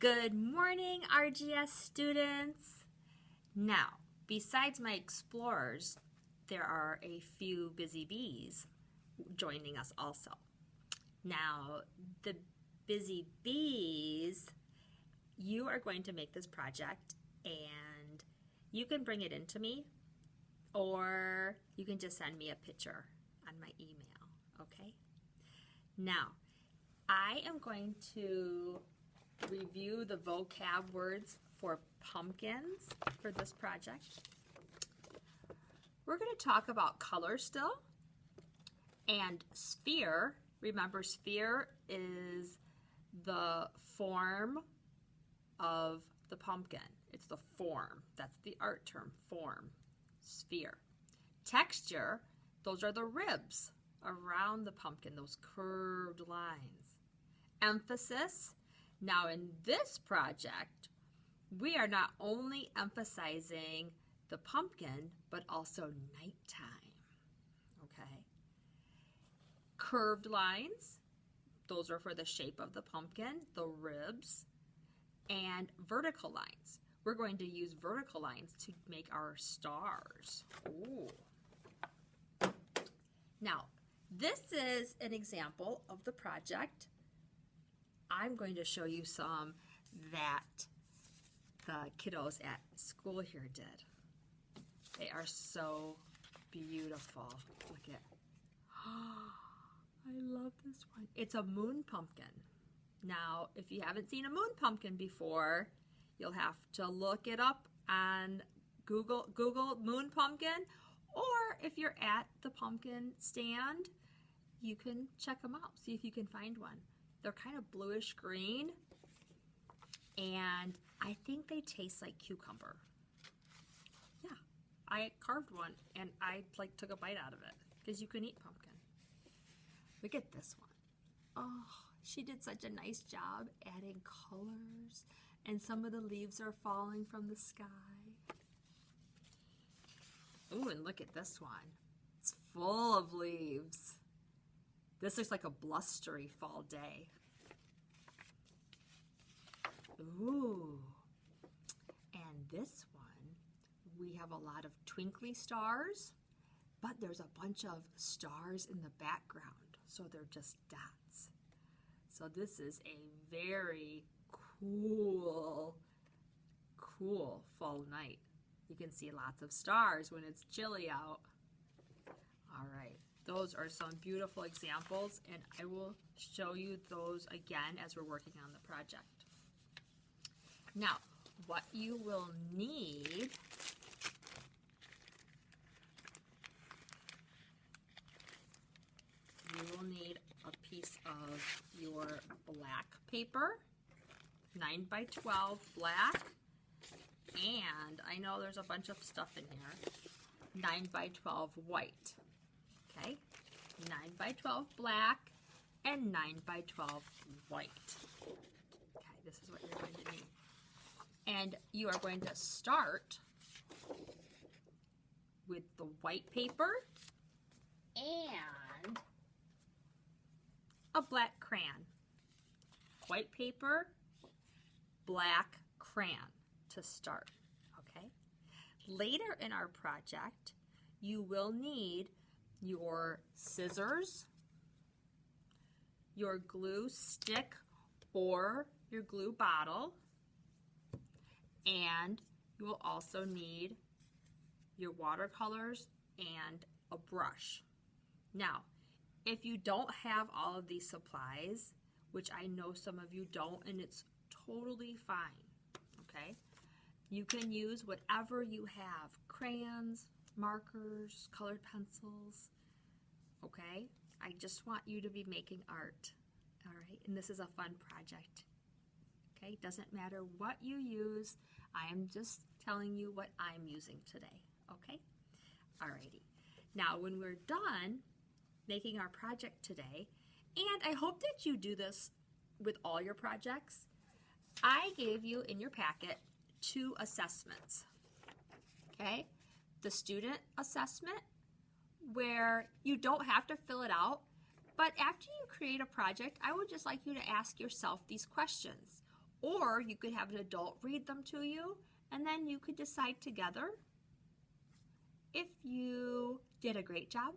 Good morning, RGS students. Now, besides my explorers, there are a few busy bees joining us also. Now, the busy bees, you are going to make this project and you can bring it in to me or you can just send me a picture on my email, okay? Now, I am going to review the vocab words for pumpkins for this project. We're going to talk about color still and sphere. Remember, sphere is the form of the pumpkin. It's the form. That's the art term, form, sphere. Texture, those are the ribs around the pumpkin, those curved lines. Emphasis, now in this project, we are not only emphasizing the pumpkin, but also nighttime, okay? Curved lines, those are for the shape of the pumpkin, the ribs, and vertical lines. We're going to use vertical lines to make our stars. Ooh. Now, this is an example of the project. I'm going to show you some that the kiddos at school here did. They are so beautiful. Look at, I love this one. It's a moon pumpkin. Now, if you haven't seen a moon pumpkin before, you'll have to look it up on Google moon pumpkin, or if you're at the pumpkin stand, you can check them out, see if you can find one. They're kind of bluish green, and I think they taste like cucumber. Yeah, I carved one, and I took a bite out of it, because you can eat pumpkin. Look at this one. Oh, she did such a nice job adding colors, and some of the leaves are falling from the sky. Ooh, and look at this one. It's full of leaves. This looks like a blustery fall day. Ooh, and this one, we have a lot of twinkly stars, but there's a bunch of stars in the background, so they're just dots. So this is a very cool fall night. You can see lots of stars when it's chilly out. All right. Those are some beautiful examples, and I will show you those again as we're working on the project. Now, what you will need a piece of your black paper, 9 by 12 black, and I know there's a bunch of stuff in here, 9 by 12 white. Okay, 9 by 12 black and 9 by 12 white. Okay, this is what you're going to need. And you are going to start with the white paper and a black crayon. White paper, black crayon to start, okay? Later in our project, you will need your scissors, your glue stick or your glue bottle, and you will also need your watercolors and a brush. Now, if you don't have all of these supplies, which I know some of you don't, and it's totally fine, okay? You can use whatever you have, crayons, markers, colored pencils, okay? I just want you to be making art, all right? And this is a fun project, okay? Doesn't matter what you use. I am just telling you what I'm using today, okay? Alrighty. Now, when we're done making our project today, and I hope that you do this with all your projects, I gave you in your packet 2 assessments, okay? The student assessment, where you don't have to fill it out, but after you create a project, I would just like you to ask yourself these questions. Or you could have an adult read them to you, and then you could decide together if you did a great job,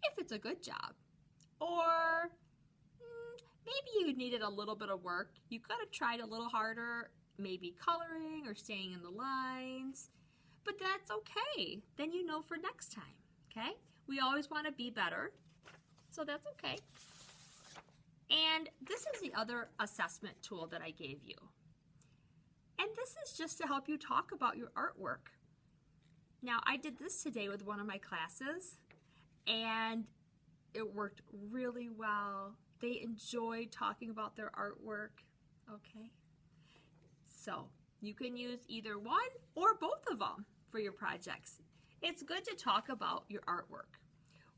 if it's a good job, or maybe you needed a little bit of work. You could have tried a little harder, maybe coloring or staying in the lines, but that's okay. Then you know for next time, okay? We always want to be better, so that's okay. And this is the other assessment tool that I gave you. And this is just to help you talk about your artwork. Now, I did this today with one of my classes, and it worked really well. They enjoyed talking about their artwork, okay? So, you can use either one or both of them for your projects. It's good to talk about your artwork.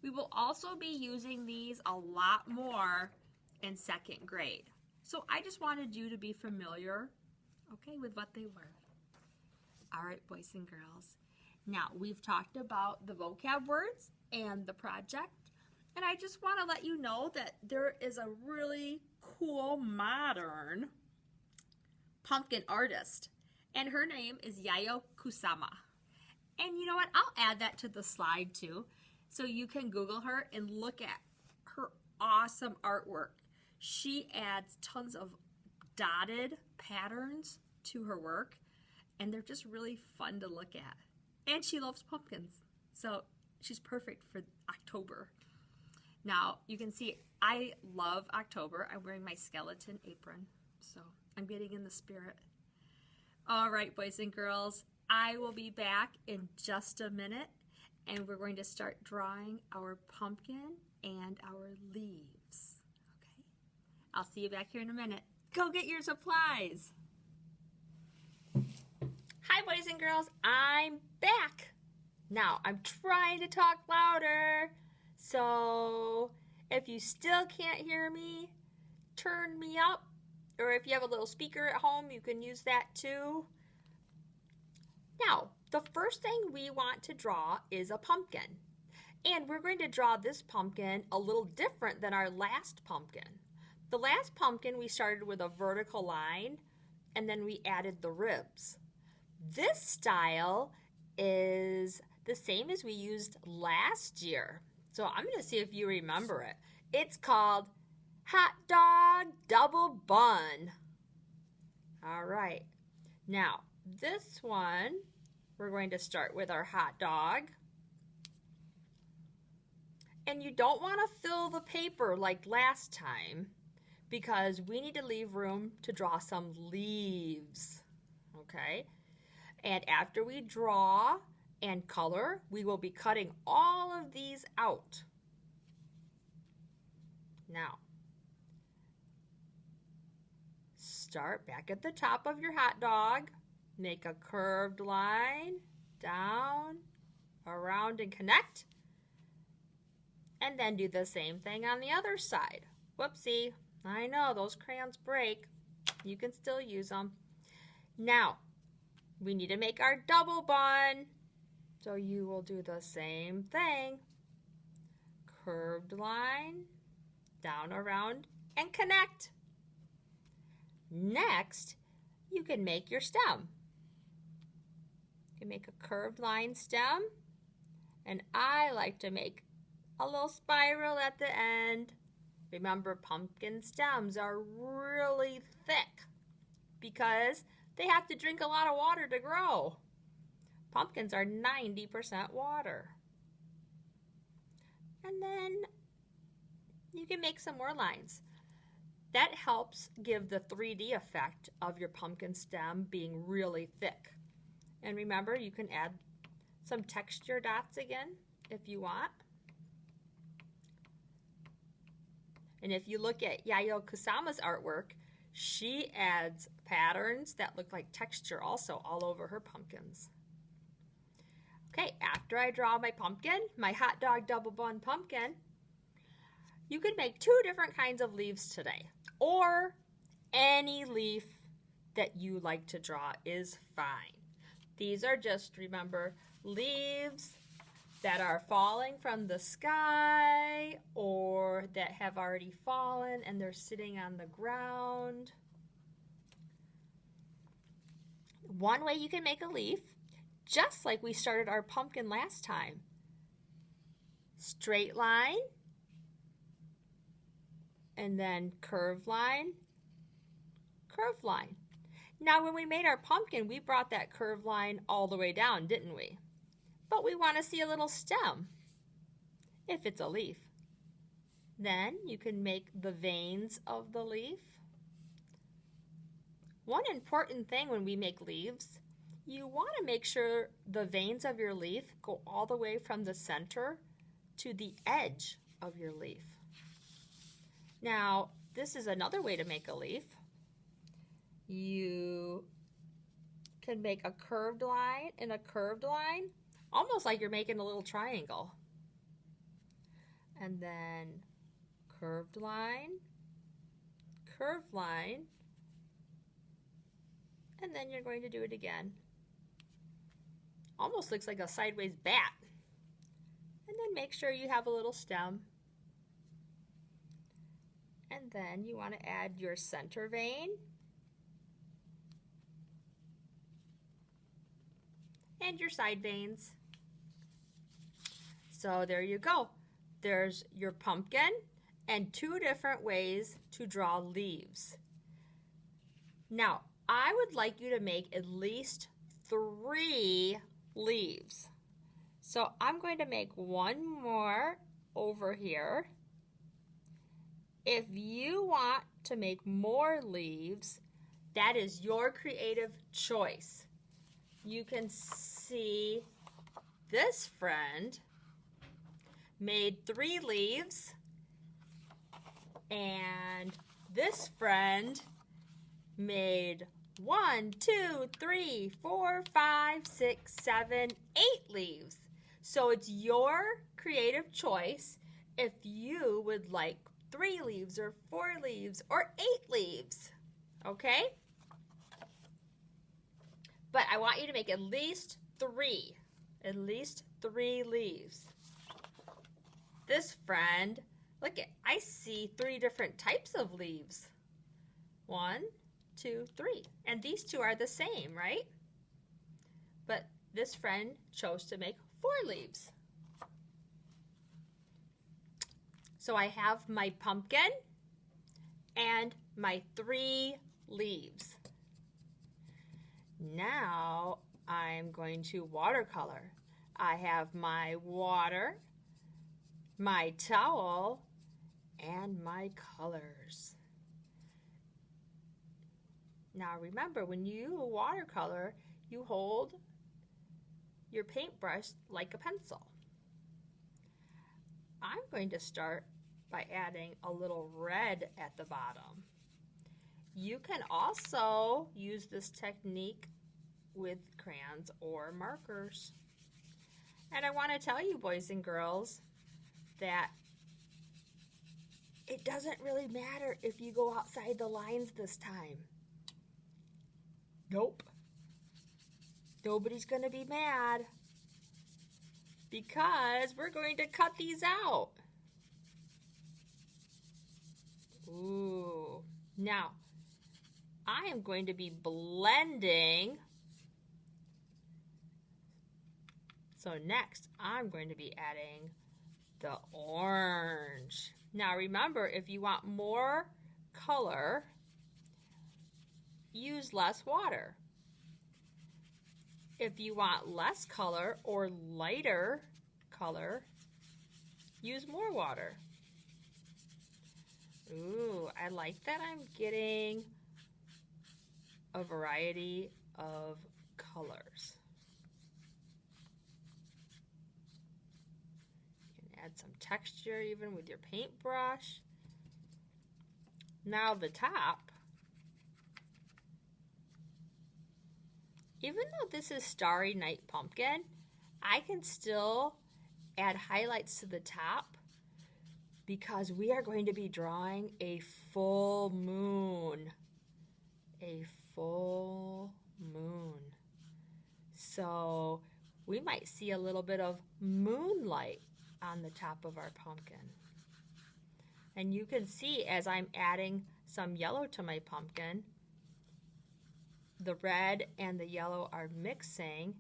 We will also be using these a lot more in second grade. So I just wanted you to be familiar, okay, with what they were. All right, boys and girls. Now, we've talked about the vocab words and the project, and I just want to let you know that there is a really cool modern pumpkin artist, and her name is Yayo Kusama. And you know what? I'll add that to the slide too, so you can Google her and look at her awesome artwork. She adds tons of dotted patterns to her work, and they're just really fun to look at. And she loves pumpkins, so she's perfect for October. Now, you can see I love October. I'm wearing my skeleton apron, so I'm getting in the spirit. All right, boys and girls, I will be back in just a minute, and we're going to start drawing our pumpkin and our leaves. Okay? I'll see you back here in a minute. Go get your supplies. Hi, boys and girls. I'm back. Now, I'm trying to talk louder. So, if you still can't hear me, turn me up. Or if you have a little speaker at home, you can use that too. Now, the first thing we want to draw is a pumpkin. And we're going to draw this pumpkin a little different than our last pumpkin. The last pumpkin, we started with a vertical line, and then we added the ribs. This style is the same as we used last year. So I'm going to see if you remember it. It's called Hot Dog Double Bun. All right. Now, this one, we're going to start with our hot dog. And you don't want to fill the paper like last time because we need to leave room to draw some leaves. Okay? And after we draw and color, we will be cutting all of these out. Now, start back at the top of your hot dog. Make a curved line, down, around, and connect. And then do the same thing on the other side. Whoopsie, I know, those crayons break. You can still use them. Now, we need to make our double bun. So you will do the same thing. Curved line, down, around, and connect. Next, you can make your stem. You can make a curved line stem, and I like to make a little spiral at the end. Remember, pumpkin stems are really thick because they have to drink a lot of water to grow. Pumpkins are 90% water. And then you can make some more lines. That helps give the 3D effect of your pumpkin stem being really thick. And remember, you can add some texture dots again if you want. And if you look at Yayo Kusama's artwork, she adds patterns that look like texture also all over her pumpkins. Okay, after I draw my pumpkin, my hot dog double bun pumpkin, you can make 2 different kinds of leaves today. Or any leaf that you like to draw is fine. These are just, remember, leaves that are falling from the sky or that have already fallen and they're sitting on the ground. one way you can make a leaf, just like we started our pumpkin last time. Straight line, and then curved line, curved line. Now when we made our pumpkin, we brought that curved line all the way down, didn't we? But we want to see a little stem, if it's a leaf. Then you can make the veins of the leaf. One important thing when we make leaves, you want to make sure the veins of your leaf go all the way from the center to the edge of your leaf. Now, this is another way to make a leaf. You can make a curved line and a curved line, almost like you're making a little triangle. And then curved line, and then you're going to do it again. Almost looks like a sideways bat. And then make sure you have a little stem. And then you want to add your center vein. And your side veins. So there you go. There's your pumpkin and two different ways to draw leaves. Now, I would like you to make at least 3 leaves. So I'm going to make one more over here. If you want to make more leaves, that is your creative choice. You can see this friend made 3 leaves, and this friend made 1, 2, 3, 4, 5, 6, 7, 8 leaves. So it's your creative choice if you would like 3 leaves or 4 leaves or 8 leaves. Okay? But I want you to make at least 3. At least 3 leaves. This friend, look at, I see 3 different types of leaves. 1, 2, 3. And these 2 are the same, right? But this friend chose to make 4 leaves. So I have my pumpkin and my 3 leaves. Now I'm going to watercolor. I have my water, my towel, and my colors. Now remember, when you watercolor, you hold your paintbrush like a pencil. I'm going to start by adding a little red at the bottom. You can also use this technique with crayons or markers. And I want to tell you, boys and girls, that it doesn't really matter if you go outside the lines this time. Nope. Nobody's going to be mad because we're going to cut these out. Ooh. Now, I am going to be blending. So next, I'm going to be adding the orange. Now remember, if you want more color, use less water. If you want less color or lighter color, use more water. Ooh, I like that I'm getting a variety of colors. You can add some texture even with your paintbrush. Now the top. Even though this is Starry Night Pumpkin, I can still add highlights to the top because we are going to be drawing a full moon. A full moon. So we might see a little bit of moonlight on the top of our pumpkin. And you can see as I'm adding some yellow to my pumpkin, the red and the yellow are mixing,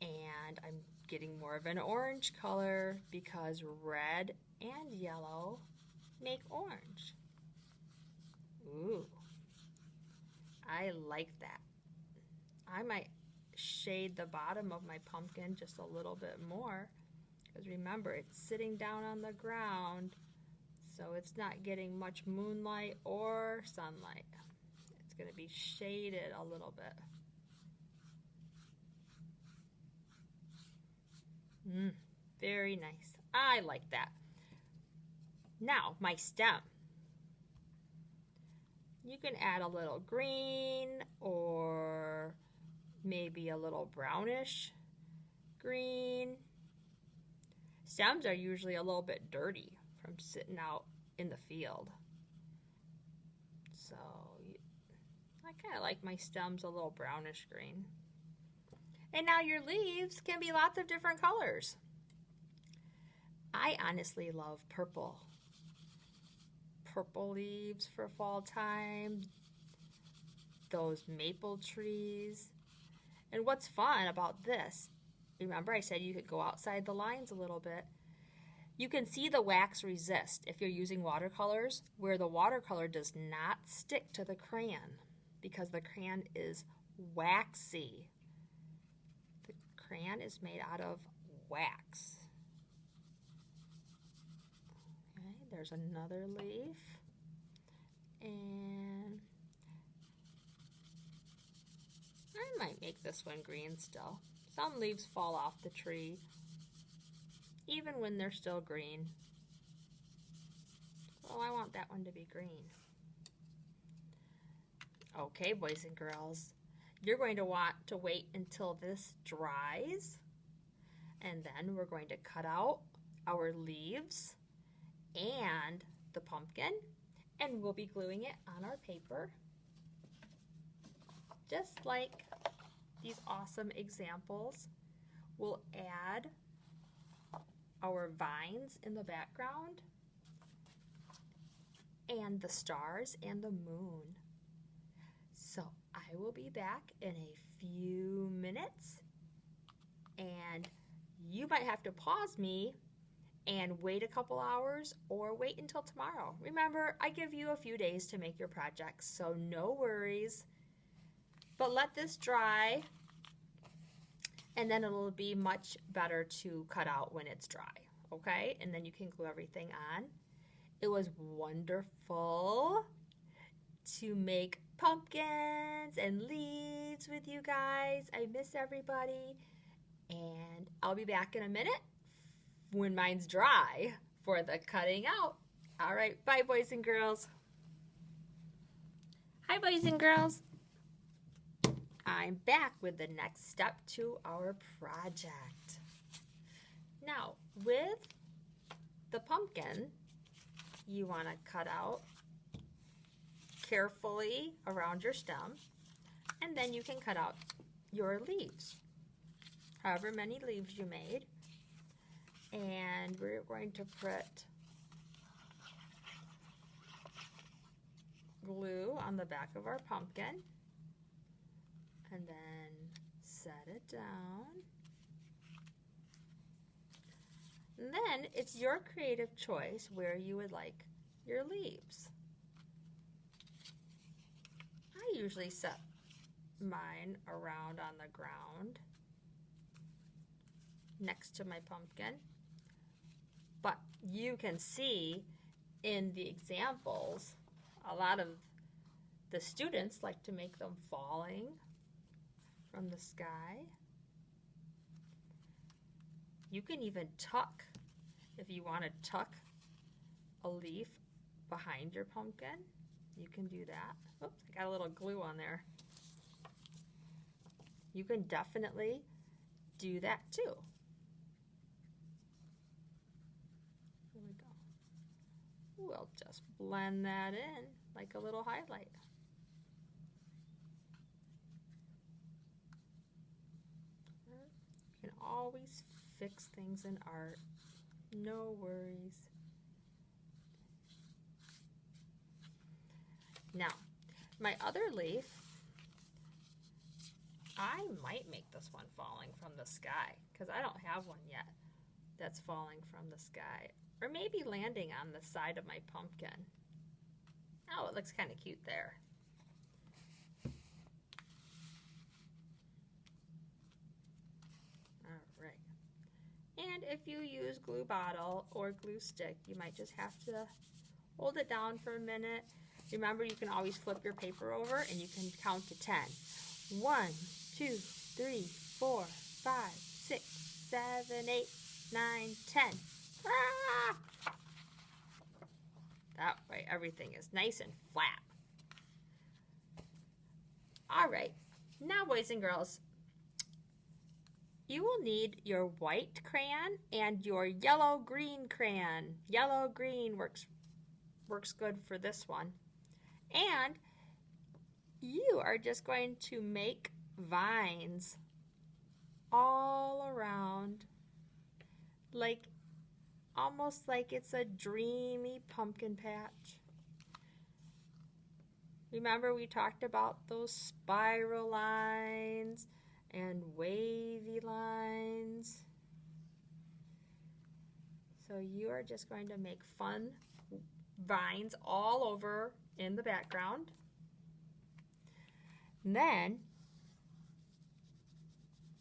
and I'm getting more of an orange color because red and yellow make orange. Ooh, I like that. I might shade the bottom of my pumpkin just a little bit more, because remember, it's sitting down on the ground, so it's not getting much moonlight or sunlight. It's going to be shaded a little bit. Very nice. I like that. Now, my stem. You can add a little green or maybe a little brownish green. Stems are usually a little bit dirty from sitting out in the field. So I kind of like my stems a little brownish green. And now your leaves can be lots of different colors. I honestly love purple. Purple leaves for fall time. Those maple trees. And what's fun about this, remember I said you could go outside the lines a little bit. You can see the wax resist if you're using watercolors, where the watercolor does not stick to the crayon because the crayon is waxy. The crayon is made out of wax. Okay, there's another leaf. And I might make this one green still. Some leaves fall off the tree even when they're still green. So I want that one to be green. Okay, boys and girls, you're going to want to wait until this dries, and then we're going to cut out our leaves and the pumpkin, and we'll be gluing it on our paper, just like these awesome examples. We'll add our vines in the background and the stars and the moon. So I will be back in a few minutes, and you might have to pause me and wait a couple hours or wait until tomorrow. Remember, I give you a few days to make your projects, so no worries. But let this dry, and then it'll be much better to cut out when it's dry, okay? And then you can glue everything on. It was wonderful to make pumpkins and leaves with you guys. I miss everybody, and I'll be back in a minute when mine's dry for the cutting out. All right, bye, boys and girls. Hi, boys and girls. I'm back with the next step to our project. Now, with the pumpkin, you want to cut out carefully around your stem, and then you can cut out your leaves, however many leaves you made. And we're going to put glue on the back of our pumpkin, and then set it down. And then it's your creative choice where you would like your leaves. I usually set mine around on the ground next to my pumpkin, but you can see in the examples a lot of the students like to make them falling from the sky. You can even tuck, if you want to tuck a leaf behind your pumpkin, you can do that. Oops, I got a little glue on there. You can definitely do that too. There we go. We'll just blend that in like a little highlight. You can always fix things in art. No worries. Now, my other leaf, I might make this one falling from the sky because I don't have one yet that's falling from the sky. Or maybe landing on the side of my pumpkin. Oh, it looks kind of cute there. All right. And if you use glue bottle or glue stick, you might just have to hold it down for a minute. Remember, you can always flip your paper over and you can count to 10. 1, 2, 3, 4, 5, 6, 7, 8, 9, 10. Ah! That way everything is nice and flat. All right, now boys and girls, you will need your white crayon and your yellow-green crayon. Yellow-green works good for this one. And you are just going to make vines all around, like almost like it's a dreamy pumpkin patch. Remember we talked about those spiral lines and wavy lines. So you are just going to make fun vines all over in the background. And then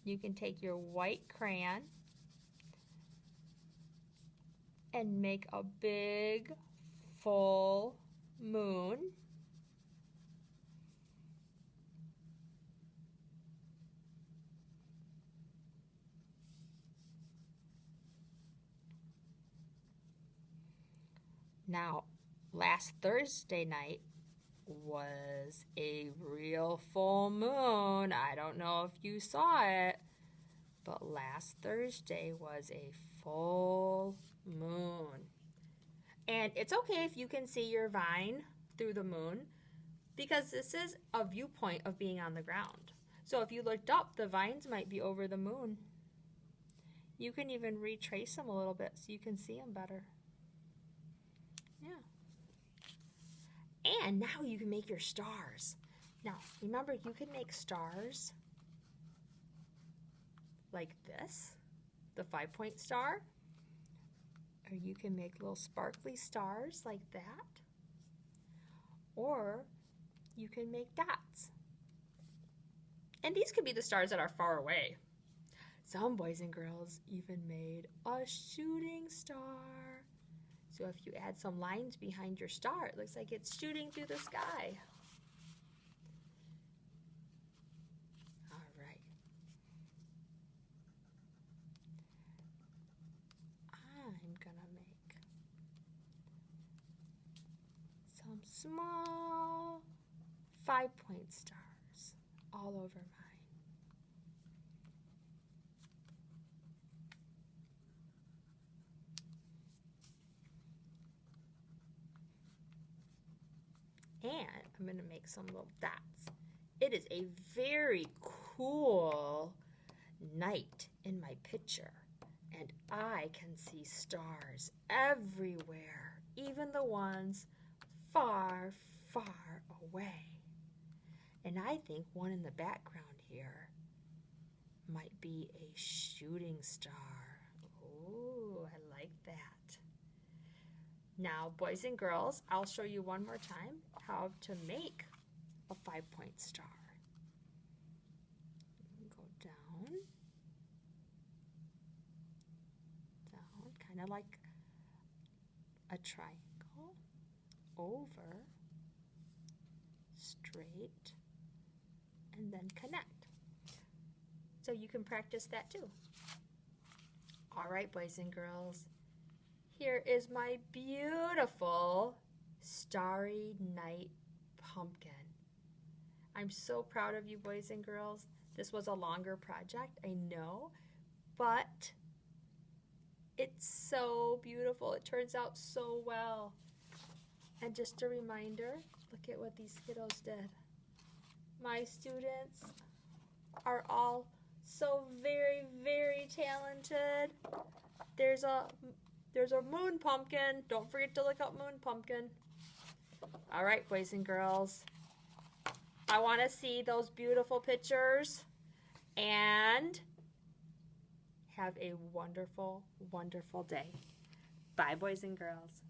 you can take your white crayon and make a big full moon. Now, last Thursday night was a real full moon. I don't know if you saw it, but last Thursday was a full moon. And it's okay if you can see your vine through the moon because this is a viewpoint of being on the ground. So if you looked up, the vines might be over the moon. You can even retrace them a little bit so you can see them better. Yeah. And now you can make your stars. Now, remember, you can make stars like this, the 5-point star, or you can make little sparkly stars like that, or you can make dots. And these could be the stars that are far away. Some boys and girls even made a shooting star. So if you add some lines behind your star, it looks like it's shooting through the sky. All right. I'm gonna make some small 5-point stars all over mine. And I'm going to make some little dots. It is a very cool night in my picture, and I can see stars everywhere, even the ones far, far away. And I think one in the background here might be a shooting star. Oh, I like that. Now, boys and girls, I'll show you one more time how to make a 5-point star. Go down, kind of like a triangle, over, straight, and then connect. So you can practice that too. All right, boys and girls. Here is my beautiful Starry Night pumpkin. I'm so proud of you, boys and girls. This was a longer project, I know, but it's so beautiful. It turns out so well. And just a reminder, look at what these kiddos did. My students are all so very, very talented. There's a moon pumpkin. Don't forget to look up moon pumpkin. All right, boys and girls. I want to see those beautiful pictures. and have a wonderful, wonderful day. Bye, boys and girls.